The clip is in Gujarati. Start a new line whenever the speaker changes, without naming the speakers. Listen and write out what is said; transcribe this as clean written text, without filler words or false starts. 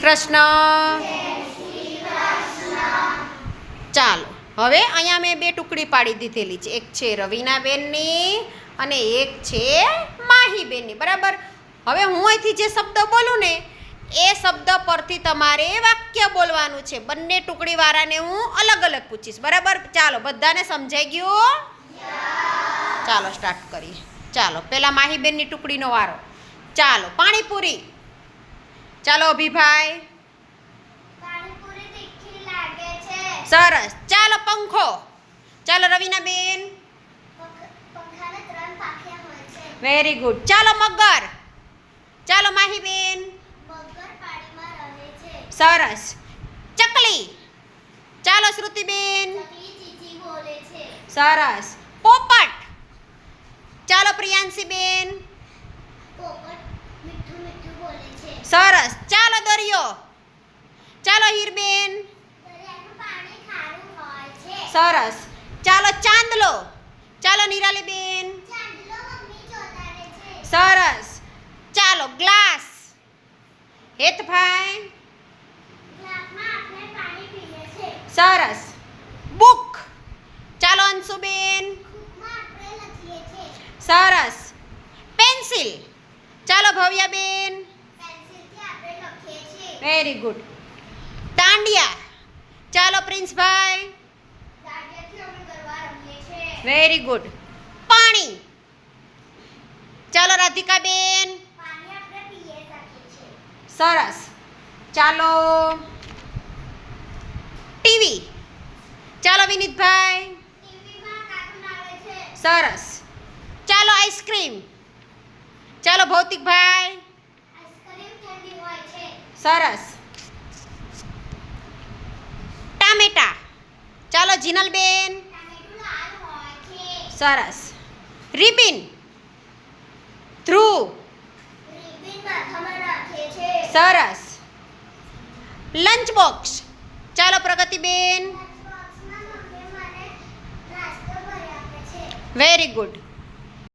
કૃષ્ણ. ચાલો હવે અહીંયા મેં બે ટુકડી પાડી દીધેલી છે. એક છે રવીનાબેનની અને એક છે માહીબેનની. બરાબર. હવે હું અહીંથી જે શબ્દ બોલું ને એ શબ્દ પરથી તમારે વાક્ય બોલવાનું છે. બંને ટુકડીવાળાને હું અલગ અલગ પૂછીશ. બરાબર. ચાલો બધાને સમજાઈ ગયું? ચાલો સ્ટાર્ટ કરીએ. ચાલો પહેલાં માહીબેનની ટુકડીનો વારો. ચાલો પાણીપુરી. ચાલો અભિભાઈ.
પાણીપુરી તીખી લાગે છે.
સરસ. ચાલો પંખો. ચાલો રવીનાબેન.
પંખાને 3 પાંખિયા હોય છે.
Very good. ચાલો મગર. ચાલો માહીબેન.
મગર પાણીમાં રહે છે.
સરસ. ચકલી. ચાલો શ્રુતિબેન.
ચકલી ચીચી બોલે છે.
સરસ. પોપટ. ચાલો પ્રિયાંશીબેન.
પોપટ મીઠું મીઠું બોલે છે.
સરસ. ચાલો દરિયો. ચાલો હીરબેન.
દરિયાનું પાણી ખારું હોય છે.
સરસ. ચાલો ચાંદલો. ચાલો નિરાલીબેન.
ચાંદલો મમ્મી ચોટાડે છે.
સરસ. ચાલો ગ્લાસ. હેતભાઈ.
ગ્લાસમાં આપણે પાણી પીએ છે.
સરસ. બુક. ચાલો અંશુબેન.
બુકમાં આપણે લખીએ છે.
સરસ. પેન્સિલ. ચાલો ભવ્યાબેન.
પેન્સિલથી આપણે લખીએ છીએ.
Very good. દાંડિયા. ચાલો પ્રિન્સભાઈ.
દાંડિયાથી અમે ગરબા રમીએ છીએ.
Very good. પાણી. ચાલો રાધિકાબેન.
પાણી આપણે પીએ શકીએ છીએ.
સરસ. ચાલો ટીવી. ચાલો વિનીતભાઈ.
ટીવીમાં કાર્ટૂન આવે છે.
સરસ. ચાલો આઈસ્ક્રીમ. ચાલો ભૌતિકભાઈ.
આઈસ્ક્રીમ ઠંડી હોય છે.
સરસ. ટામેટા. ચાલો જીનલબેન.
ટામેટું લાલ હોય છે.
સરસ. રિબિન. ધ્રુવ.
રિબિન માથામાં રાખીએ છે.
સરસ. Lunch box. ચાલો પ્રગતિબેન.
લંચ બોક્સમાં મમ્મી મને નાસ્તો ભરી આપે છે.
Very good.